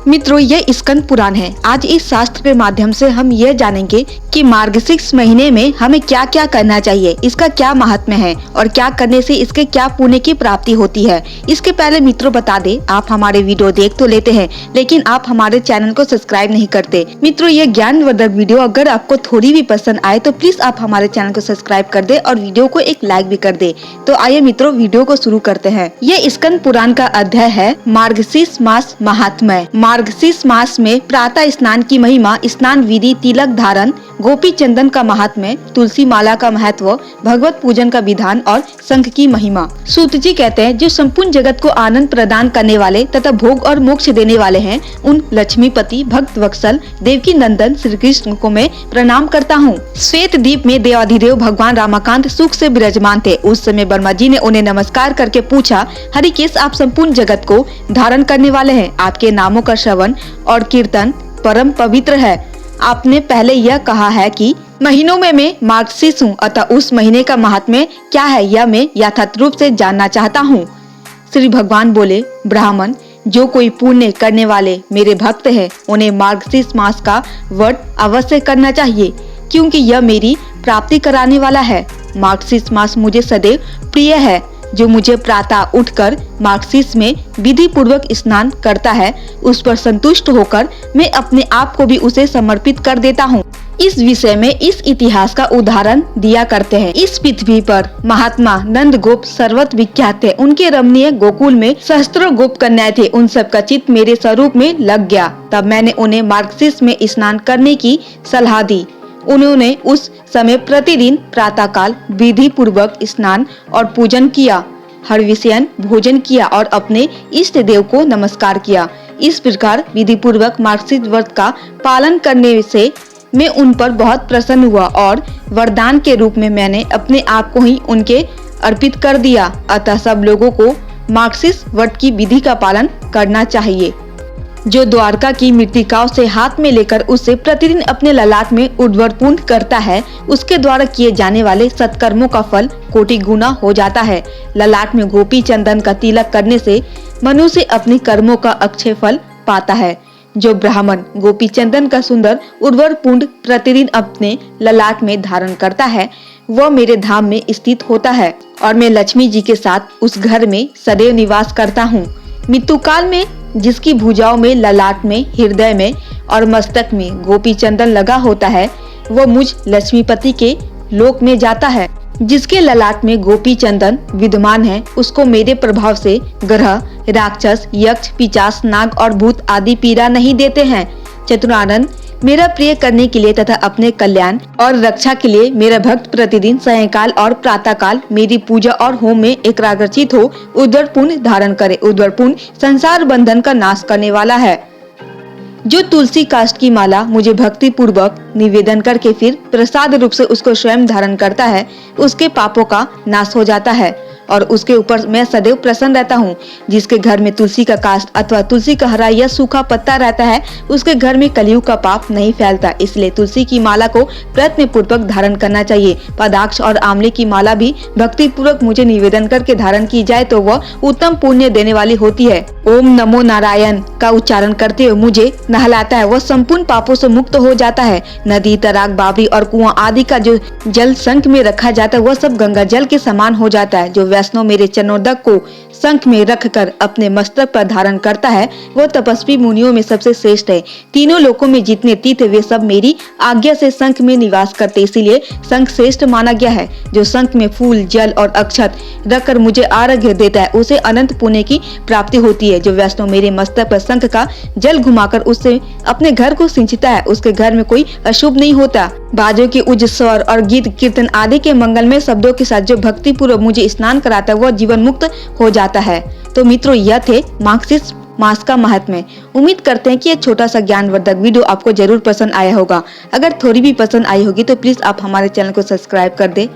मित्रों, यह स्कंद पुराण है। आज इस शास्त्र के माध्यम से हम यह जानेंगे कि मार्गशीर्ष महीने में हमें क्या क्या करना चाहिए, इसका क्या महात्म्य है और क्या करने से इसके क्या पुण्य की प्राप्ति होती है। इसके पहले मित्रों बता दे, आप हमारे वीडियो देख तो लेते हैं लेकिन आप हमारे चैनल को सब्सक्राइब नहीं करते। मित्रों, यह ज्ञानवर्धक वीडियो अगर आपको थोड़ी भी पसंद आए तो प्लीज आप हमारे चैनल को सब्सक्राइब कर दे और वीडियो को एक लाइक भी कर दे। तो आइए मित्रों, वीडियो को शुरू करते हैं। यह स्कंद पुराण का अध्याय है मार्गशीर्ष मास महात्म्य। मार्गशीर्ष मास में प्रातः स्नान की महिमा, स्नान विधि, तिलक धारण, गोपी चंदन का महात्म्य, तुलसी माला का महत्व, भगवत पूजन का विधान और शंख की महिमा। सूत जी कहते हैं, जो संपूर्ण जगत को आनंद प्रदान करने वाले तथा भोग और मोक्ष देने वाले हैं, उन लक्ष्मीपति, भक्त वत्सल, देवकी नंदन श्री कृष्ण को मैं प्रणाम करता हूँ। श्वेत द्वीप में देवाधिदेव भगवान रामाकांत सुख से विराजमान थे। उस समय ब्रह्मा जी ने उन्हें नमस्कार करके पूछा, हरिकेश, आप संपूर्ण जगत को धारण करने वाले हैं, आपके नामों का श्रवण और कीर्तन परम पवित्र है। आपने पहले यह कहा है कि महीनों में मैं मार्गशीर्ष हूँ, अतः उस महीने का महात्म्य क्या है यह मैं यथार्थ रूप से जानना चाहता हूँ। श्री भगवान बोले, ब्राह्मण, जो कोई पुण्य करने वाले मेरे भक्त हैं, उन्हें मार्गशीर्ष मास का व्रत अवश्य करना चाहिए, क्योंकि यह मेरी प्राप्ति कराने वाला है। मार्गशीर्ष मास मुझे सदैव प्रिय है। जो मुझे प्रातः उठकर मार्गशीर्ष में विधि पूर्वक स्नान करता है, उस पर संतुष्ट होकर मैं अपने आप को भी उसे समर्पित कर देता हूँ। इस विषय में इस इतिहास का उदाहरण दिया करते हैं। इस पृथ्वी पर महात्मा नंद गोप सर्वत्र विख्यात थे। उनके रमणीय गोकुल में सहस्त्रों गोप कन्याएं थे। उन सब का चित्त मेरे स्वरूप में लग गया। तब मैंने उन्हें मार्गशीर्ष में स्नान करने की सलाह दी। उन्होंने उस समय प्रतिदिन प्रातःकाल विधि पूर्वक स्नान और पूजन किया, हरविषयन भोजन किया और अपने इष्ट देव को नमस्कार किया। इस प्रकार विधि पूर्वक मार्गशीर्ष व्रत का पालन करने से मैं उन पर बहुत प्रसन्न हुआ और वरदान के रूप में मैंने अपने आप को ही उनके अर्पित कर दिया। अतः सब लोगों को मार्गशीर्ष व्रत की विधि का पालन करना चाहिए। जो द्वारका की मृत्तिकाओं से हाथ में लेकर उसे प्रतिदिन अपने ललाट में उद्वर्पूर्ण करता है, उसके द्वारा किए जाने वाले सत्कर्मों का फल कोटि गुना हो जाता है। ललाट में गोपी चंदन का तिलक करने से मनुष्य अपने कर्मों का अक्षय फल पाता है। जो ब्राह्मण गोपी चंदन का सुंदर उर्वरपूर्ण प्रतिदिन अपने ललाट में धारण करता है, वह मेरे धाम में स्थित होता है और मैं लक्ष्मी जी के साथ उस घर में सदैव निवास करता हूँ। मृत्यु काल में जिसकी भुजाओं में, ललाट में, हृदय में और मस्तक में गोपी चंदन लगा होता है, वह मुझ लक्ष्मीपति के लोक में जाता है। जिसके ललाट में गोपी चंदन विद्यमान है, उसको मेरे प्रभाव से ग्रह, राक्षस, यक्ष, पिशाच, नाग और भूत आदि पीड़ा नहीं देते हैं। चतुरानंद, मेरा प्रिय करने के लिए तथा अपने कल्याण और रक्षा के लिए मेरा भक्त प्रतिदिन सायंकाल और प्रातःकाल मेरी पूजा और होम में एकाग्रचित हो उद्वरपूर्ण धारण करे। उद्वरपूर्ण संसार बंधन का नाश करने वाला है। जो तुलसी काष्ठ की माला मुझे भक्ति पूर्वक निवेदन करके फिर प्रसाद रूप से उसको स्वयं धारण करता है, उसके पापों का नाश हो जाता है और उसके ऊपर मैं सदैव प्रसन्न रहता हूँ। जिसके घर में तुलसी का काष्ठ अथवा तुलसी का हरा या सूखा पत्ता रहता है, उसके घर में कलयुग का पाप नहीं फैलता। इसलिए तुलसी की माला को प्रयत्न पूर्वक धारण करना चाहिए। पदाक्ष और आंवले की माला भी भक्ति पूर्वक मुझे निवेदन करके धारण की जाए तो वह उत्तम पुण्य देने वाली होती है। ओम नमो नारायण का उच्चारण करते हुए मुझे नहलाता है, वह संपूर्ण पापों से मुक्त हो जाता है। नदी, तराग, बावड़ी और कुआं आदि का जो जल शंख में रखा जाता है, वह सब गंगा जल के समान हो जाता है। जो वैष्णव मेरे चरणोदक को शंख में रखकर अपने मस्तक पर धारण करता है, वह तपस्वी मुनियों में सबसे श्रेष्ठ है। तीनों लोकों में जितने तीर्थ वे सब मेरी आज्ञा से शंख में निवास करते, इसीलिए शंख श्रेष्ठ माना गया है। जो शंख में फूल, जल और अक्षत रखकर मुझे आरोग्य देता है, उसे अनंत पुण्य की प्राप्ति होती है। जो वैष्णव मेरे मस्तक पर शंख का जल घुमाकर उससे अपने घर को सिंचता है, उसके घर में कोई अशुभ नहीं होता। बाजों के उच्च स्वर और गीत कीर्तन आदि के मंगलमय शब्दों के साथ जो भक्ति पूर्वक मुझे स्नान कराता है, वह जीवन मुक्त हो जाता है। तो मित्रों, यह थे मार्गशीर्ष मास का महात्म्य। उम्मीद करते हैं कि यह छोटा सा ज्ञानवर्धक वीडियो आपको जरूर पसंद आया होगा। अगर थोड़ी भी पसंद आई होगी तो प्लीज आप हमारे चैनल को सब्सक्राइब कर दें